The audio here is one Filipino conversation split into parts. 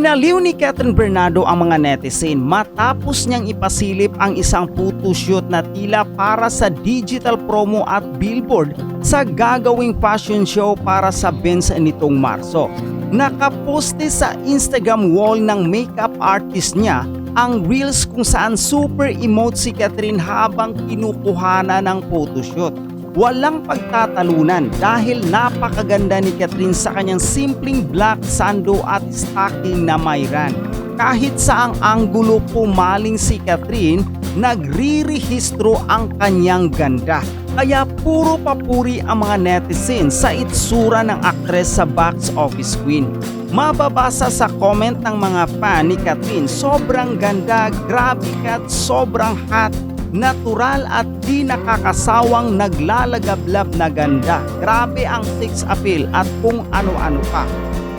Binaliw ni Catherine Bernardo ang mga netizen matapos niyang ipasilip ang isang photoshoot na tila para sa digital promo at billboard sa gagawing fashion show para sa Benz nitong Marso. Nakaposte sa Instagram wall ng makeup artist niya ang reels kung saan super emote si Catherine habang kinukuhana ng photoshoot. Walang pagtatalunan dahil napakaganda ni Catherine sa kanyang simpleng black sando at stocking na may run. Kahit saang anggulo pumaling si Catherine, nagrirehistro ang kanyang ganda. Kaya puro papuri ang mga netizens sa itsura ng aktres sa box office queen. Mababasa sa comment ng mga fan ni Catherine, sobrang ganda, grabe Kat, sobrang hot, natural at di nakakasawang naglalagablab na ganda. Grabe ang sex appeal at kung ano-ano pa.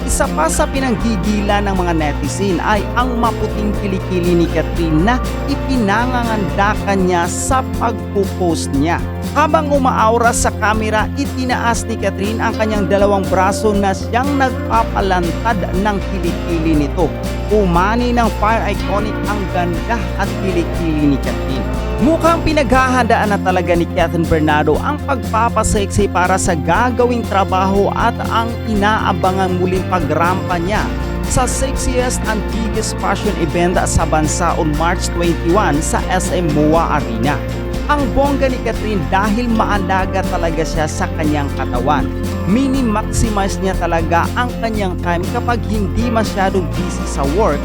Isa pa sa pinanggigila ng mga netizen ay ang maputing kilikili ni Catherine na ipinangangandakan niya sa pagpo-post niya. Habang umaaura sa kamera, itinaas ni Catherine ang kanyang dalawang braso na siyang nagpapalantad ng kilikili nito. Umani ng fire iconic ang ganda at kilikili ni Catherine. Mukhang pinaghahandaan na talaga ni Catherine Bernardo ang pagpapasexy para sa gagawing trabaho at ang inaabangang muling pagrampa niya sa sexiest and biggest fashion event sa bansa on March 21 sa SM MOA Arena. Ang bongga ni Catherine dahil maalaga talaga siya sa kanyang katawan. Mini-maximize niya talaga ang kanyang time kapag hindi masyadong busy sa work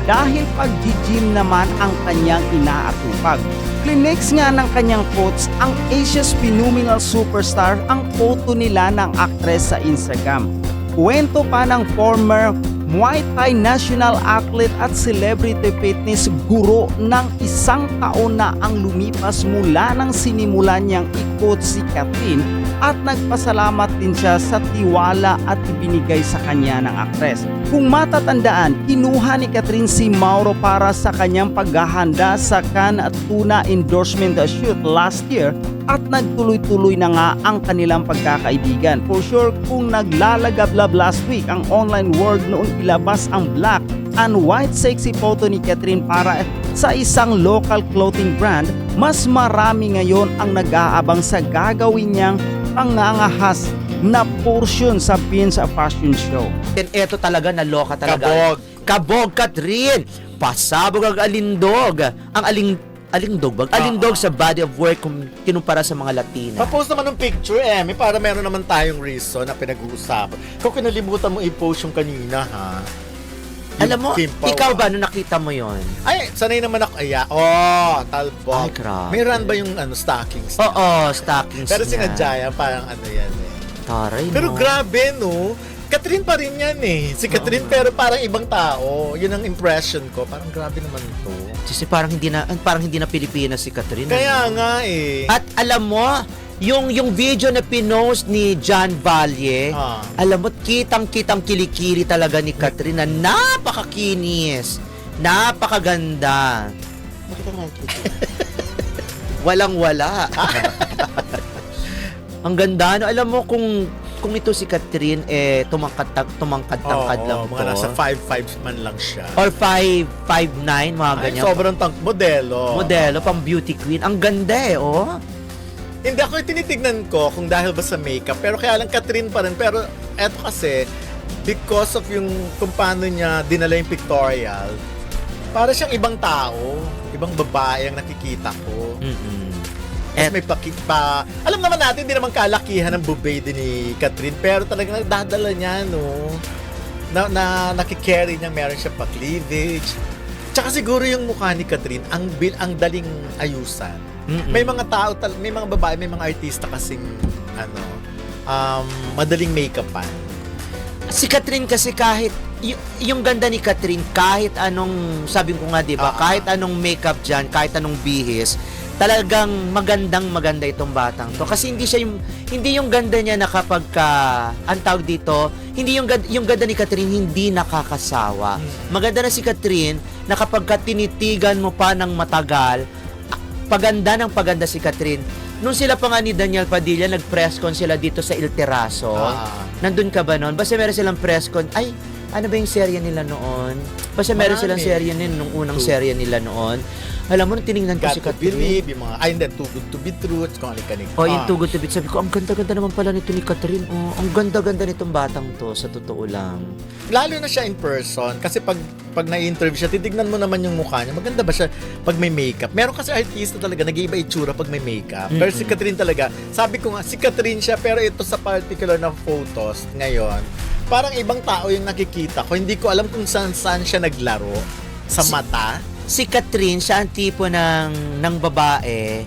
dahil pag-gym naman ang kanyang inaatupag. Clinex nga ng kanyang quotes ang Asia's phenomenal superstar ang photo nila ng aktres sa Instagram. Kwento pa ng former Muay Thai national athlete at celebrity fitness guro ng 1 taon na ang lumipas mula nang sinimulan niyang i-coach si Catherine at nagpasalamat din siya sa tiwala at ibinigay sa kanya ng aktres. Kung matatandaan, kinuha ni Catherine si Mauro para sa kanyang paghahanda sa Cannes at Tuna endorsement shoot last year at nagtuloy-tuloy na nga ang kanilang pagkakaibigan. For sure, kung naglalagablab last week ang online world noong ilabas ang black and white sexy photo ni Catherine para sa isang local clothing brand, mas marami ngayon ang nag-aabang sa gagawin niyang pangangahas na portion sa Benz Fashion Show. And eto talaga, naloka talaga. Kabog. Kabog, Catherine. Pasabog ang alindog. Ang alindog ba? Alindog sa body of work kung kinumpara sa mga Latina. Pa-post naman ng picture, para meron naman tayong reason na pinag-uusapan. Kung kinalimutan mo i-post yung kanina, ha? Alam mo, Kim Pao, ikaw ba nung nakita mo yon? Ay, sanay naman ako. Talbog. Ay, grabe. May run ba yung stockings? Oo, stockings Pero niya. sinadya yan, parang ano yan eh. Taray mo. Pero grabe, no? Catherine pa rin yan eh. Si Catherine pero parang ibang tao. Yun ang impression ko. Parang grabe naman to. Kasi parang hindi na Pilipinas si Catherine. Kaya ano? nga eh. At alam mo, yung video na pinost ni John Valle, alam mo, kitang-kitang kilikili talaga ni Catherine na napakakinis, napakaganda. Bakit ang walang-wala. Ang ganda, no? Alam mo, kung ito si Catherine, tumangkad-tangkad lang to. Mga nasa 5'5" man lang siya. Or 5'9", mga Ay, ganyan. sobrang modelo. Modelo, pang beauty queen. Ang ganda oh. Hindi ako tinitignan ko kung dahil ba sa makeup, pero kaya lang Catherine pa rin. Pero eto kasi, because of yung kung paano niya dinala yung pictorial, para siyang ibang tao, ibang babae ang nakikita ko. Tapos may alam naman natin, hindi naman kalakihan ng bubay din ni Catherine, pero talagang nagdadala niya, no? Na nakikarry niya, meron siya pa cleavage. Tsaka siguro yung mukha ni Catherine, ang daling ayusan. May mga tao, may mga babae, may mga artista kasing madaling make-upan. Si Catherine kasi kahit yung ganda ni Catherine, kahit anong, sabi ko nga, 'di ba? Kahit anong makeup diyan, kahit anong bihis, talagang maganda itong batang to. Kasi hindi yung ganda niya na kapag ang tawag dito, hindi yung ganda ni Catherine hindi nakakasawa. Maganda na si Catherine na kapag tinitigan mo pa ng matagal, paganda si Catherine. Nung sila pa nga ni Daniel Padilla, nag-press con sila dito sa Il Terraso. Nandun ka ba noon? Basta meron silang press con. Ay, ano ba yung serye nila noon? Basta meron Marami. silang serye nung unang True. serye nila noon. Alam mo, nung tinignan ko Got si to Catherine. believe, yung mga, hindi, too good to be true, kung ano-kanig. Oh, yung Too Good to Be. Sabi ko, ang ganda-ganda naman pala nito ni Catherine. Oh, ang ganda-ganda nitong batang to, sa totoo lang. Lalo na siya in person, kasi pag na-interview siya, titignan mo naman yung mukha niya. Maganda ba siya pag may makeup? Meron kasi artista talaga, nag-iiba itsura pag may makeup. Pero si Catherine talaga, sabi ko nga, si Catherine siya, pero ito sa particular na photos ngayon, parang ibang tao yung nakikita ko. Hindi ko alam kung saan siya naglaro. Sa mata. Si Catherine, siya ang tipo ng babae,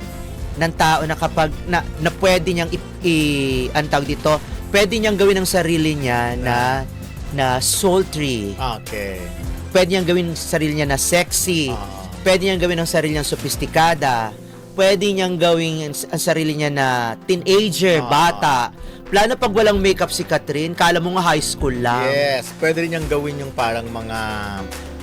ng tao na kapag na pwede niyang ang tawag dito, pwede niyang gawin ang sarili niya na sultry. Okay. Pwede niyang gawin ang sarili niya na sexy. Pwede niyang gawin ang sarili niya sophisticada. Pwede niyang gawin ang sarili niya na teenager, bata. Plano pag walang makeup si Catherine, kala mo nga high school lang. Yes. Pwede rin niyang gawin yung parang mga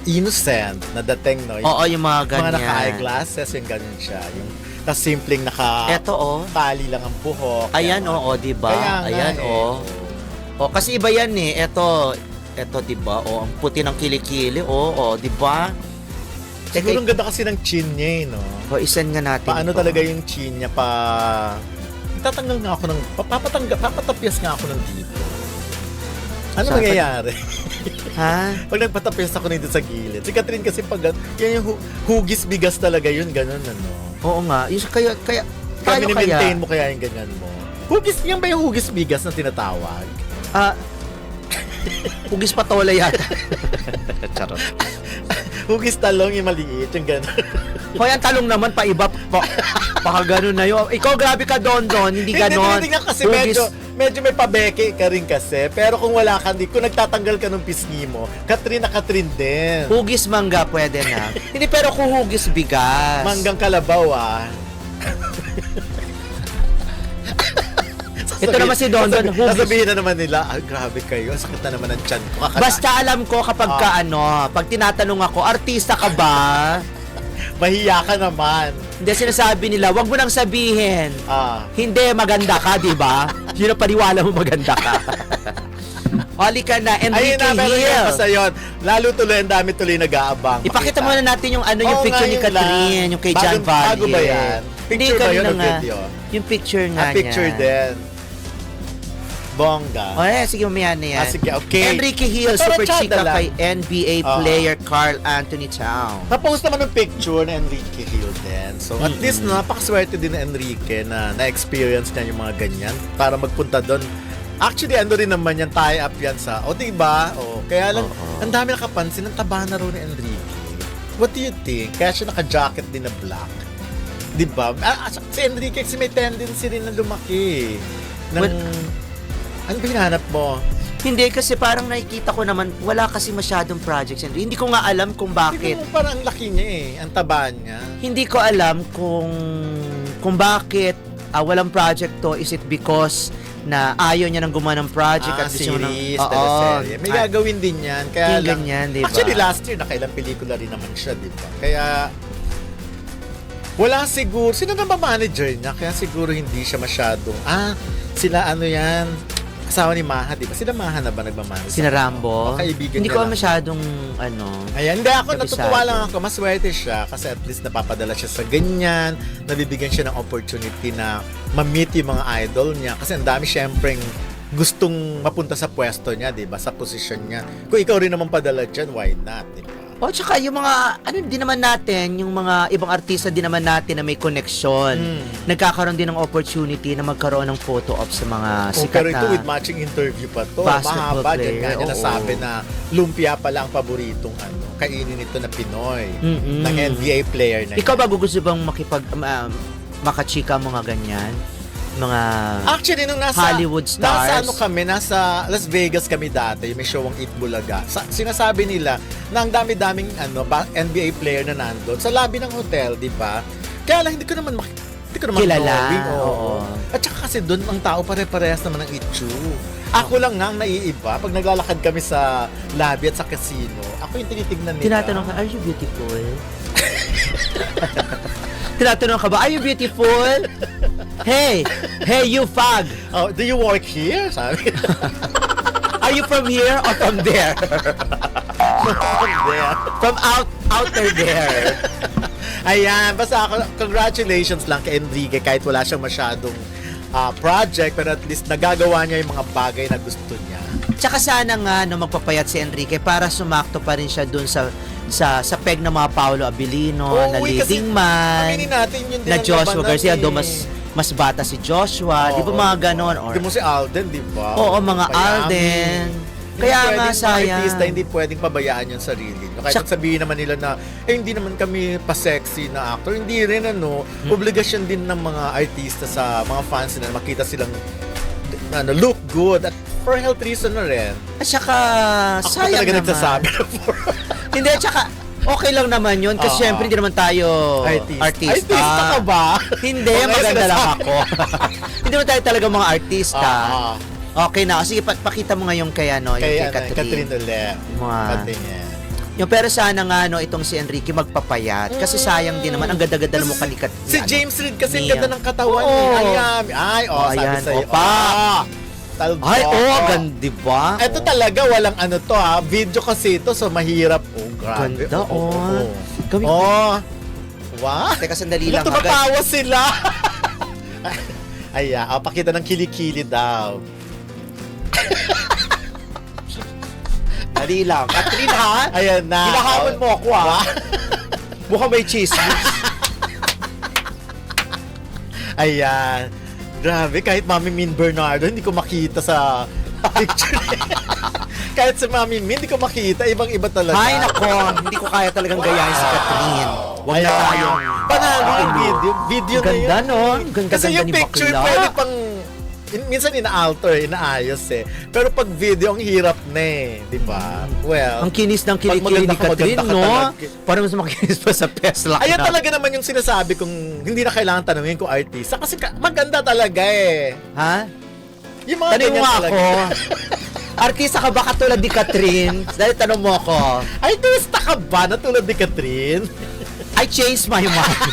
innocent na dating, no? Oo, yung mga ganyan. Mga naka-eyeglasses, yung ganyan siya. Yung tas simpleng Eto, oh. tali lang ang buhok. Ayan, Kaya, oo, diba? Kaya nga, Ayan, eh. oh. Oh, kasi iba yan eh. Eto, diba? Oh, ang puti ng kilikili. Oh, diba? Siguro ang ganda kasi ng chin niya, no? Oh, isan nga natin. Paano ito. talaga yung chin niya pa... Tatanggal nga ako ng... Papatapyas nga ako ng dito. Ano Saan? mangyayari? Ha? Pag nagpatapyas ako nito sa gilid. Si Catherine kasi pag... Yan yung hugis bigas talaga yun, ganun, ano? Oo nga. Yung, kaya Kaya paano mini-maintain kaya? mo kaya yung ganyan mo. Hugis, yan ba yung hugis bigas na tinatawag? Hugis patola yata. Charot. Hugis talong yung maliit, yung ganun. Hoy, ang talong naman pa iba baka ganun na yun. Ikaw grabe ka Don, hindi ganon. Hindi nga kasi Hugis- medyo may pabeke ka rin kasi. Pero kung wala ka, kung nagtatanggal ka ng pisngi mo, Catherine na Catherine din. Hugis mangga pwede na. Hindi, pero kung hugis bigas. Manggang kalabaw, ah. Ito naman si Don, hugis. Sasabihin na naman nila, grabe kayo, sakit na naman ang tiyan ko. Basta alam ko kapag pag tinatanong ako, artista ka ba? Mahiya ka naman. Hindi, sinasabi nila, wag mo nang sabihin. Ah. Hindi, maganda ka, di ba? Yun ang paniwala mo, maganda ka. Hali ka na, Ayun Enrique na, pero yun Hill. basta yun. Lalo tuloy, ang dami tuloy nag-aabang. Ipakita muna natin yung yung Oo picture nga, ni yun Catherine, lang. yung kay John Valle. Bago ba yan? Picture ba yun o video? Yung picture nga Picture niya. din. Bongga. O, sige, mamaya na yan. Sige, okay. Enrique Hill, Pero super tsada chika lang. kay NBA player Carl Anthony Towns. Napost naman ng picture ni Enrique Hill din. So, at least napakaswerte din ni Enrique na na-experience niya yung mga ganyan para magpunta doon. Actually, ano rin naman yan, tie-up yan sa, diba? Kaya lang, ang dami nakapansin, ang taba na rin ni Enrique. What do you think? Kaya siya naka-jacket din na black. Diba? Si Enrique kasi may tendency rin na lumaki. Ano ba hinahanap mo? Hindi, kasi parang nakikita ko naman, wala kasi masyadong projects. Hindi ko nga alam kung bakit. Hindi mo parang ang laki niya eh. Ang taba niya. Hindi ko alam kung bakit walang project to. Is it because na ayaw niya nang gumawa ng project at gusto niya series, Oo. teleserye. May gagawin din yan. Kaya Yung lang, ganyan, diba? Actually, last year, nakailang pelikula rin naman siya, di ba? Kaya, wala siguro, sino na ba manager niya? Kaya siguro hindi siya masyadong, sila ano yan, asawa ni Maha, di ba? Sila Maha na ba nagmamanage? Sina Rambo. Kaibigan Hindi niya ko lang. masyadong Ayan, hindi ako, Kabisado. natutuwa lang ako, maswerte siya kasi at least napapadala siya sa ganyan, nabibigyan siya ng opportunity na ma-meet yung mga idol niya kasi ang dami syempreng gustong mapunta sa pwesto niya, di ba? Sa posisyon niya. Kung ikaw rin naman padala dyan, why not, di ba? O, tsaka yung mga, din naman natin, yung mga ibang artista din naman natin na may connection. Nagkakaroon din ng opportunity na magkaroon ng photo op sa mga sikat Pero na... ito with matching interview pa to. basketball Mahaba dyan nga player, niya oo. nasabi na lumpia pala ang paboritong kainin nito na Pinoy. Mm-mm. Ng NBA player na Ikaw ba gusto bang makachika mga ganyan? Mga Actually, nung nasa Hollywood stars? nasa Las Vegas kami dati, may show ang Eat Bulaga. Sinasabi nila na ang dami-daming NBA player na nandun sa lobby ng hotel, di ba? Kaya lang hindi ko naman Kilala, knowing, oo. At saka kasi doon ang tao pare-parehas naman ng itsue. Ako lang nga ang naiiba pag naglalakad kami sa lobby at sa casino. Ako yung tinitignan nila. tinatanong ka, are you beautiful? Tinatanong ka ba, are you beautiful? Hey, you fag! Oh, do you work here? Sabi. Are Are you from here or from there? There. From outer there. Ayan, basta ako, congratulations lang kay Enrique kahit wala siyang masyadong project, pero at least nagagawa niya yung mga bagay na gusto niya. Tsaka sana nga no, magpapayat si Enrique para sumakto pa rin siya dun sa peg ng mga Paolo Abilino, na uy, kasi leading man, aminin natin yun din na ang Joshua labanan Garcia, eh. do mas bata si Joshua, di ba mga ganon? Or, Di mo si Alden, di ba? oo, mga Payami. Alden. Hindi Kaya nga, pwedeng sayang. mga artista, hindi pwedeng pabayaan yung sarili. No? Kahit sabihin naman nila na, hindi naman kami pa-sexy na actor. Hindi rin, obligasyon din ng mga artista sa mga fans nila makita silang look good at for health reason na rin. At saka, Ako sayang talaga naman. nagsasabi. Hindi, at saka, okay lang naman yun kasi Oo. syempre hindi naman tayo artista. Artista ka ba? Hindi, O, ngayon maganda lang sinasabi. ako. Hindi naman tayo talaga mga artista. Oo. Okay na. Sige, pakita mo ngayon kay, yung Kay kay Catherine Catherine. ulit. Mga, Patingin. yung pero sana nga, itong si Enrique magpapayat. Kasi sayang din naman. Ang ganda-ganda mo Kasi kanikat. Si James Reid kasi ang Mia. ganda ng katawan Oo. niya. Ay, sabi ayan. sa'yo. Opa. Talbot. Ay, ganda, diba? Ito talaga, walang to video kasi ito, so mahirap. Oh, grabe. Ganda, Kami, Wow. Teka, sandali lang. Tumatawa sila. Ay, pakita ng kilikili daw. Dali lang. Catherine, ha? Ayan na. Hinahamon mo ako, ha? Mukhang may chismis. Ayan. Grabe, kahit Mami Min Bernardo, hindi ko makita sa picture. Kahit sa Mami Min, hindi ko makita. Ibang-iba talaga. Ay, nako. Hindi ko kaya talagang gayahin si Catherine. Huwag na tayo. Panalo yung video. Video Ang ganda, na yun. no? Ang ganda Kasi yung ni picture bakla. pwede pang minsan ina-alter, inaayos eh. Pero pag video, ang hirap na eh. Di ba? Well, Ang kinis ng kilikili maganda ni ka, Catherine, maganda ka no? talaga. Parang mas makinis pa sa Pesla. ayan talaga naman yung sinasabi kong hindi na kailangan tanungin kung artista. Kasi maganda talaga eh. Ha? Yung mga Tanong mo ganyan nga talaga. ako. Artista ka ba katulad ni Catherine? Dahil tanong mo ako. Artista ka ba na tulad ni Catherine? I changed my mind.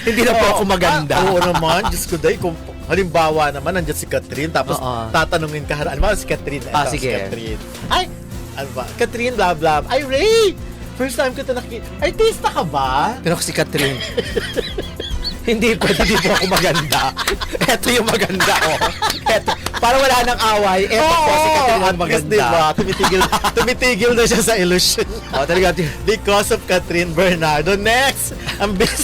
Hindi na po ako maganda. Oo naman. Diyos ko dahil. Kung halimbawa naman, nandiyan si Catherine. Tapos Oo. tatanungin ka. Ano ba si Catherine? Ito, Sige. Si Catherine. Ay! Ano ba? Catherine, blah, blah. Ay, Ray! First time ko ito nakikita. Artista ka ba? Pero si Catherine. Hindi pwede, di po ako maganda. Eto yung maganda, Eto. Para wala nang away, eto po si Catherine ang at least, maganda. diba, tumitigil na siya sa illusion. Talaga. Because of Catherine Bernardo. Next! Ang bis...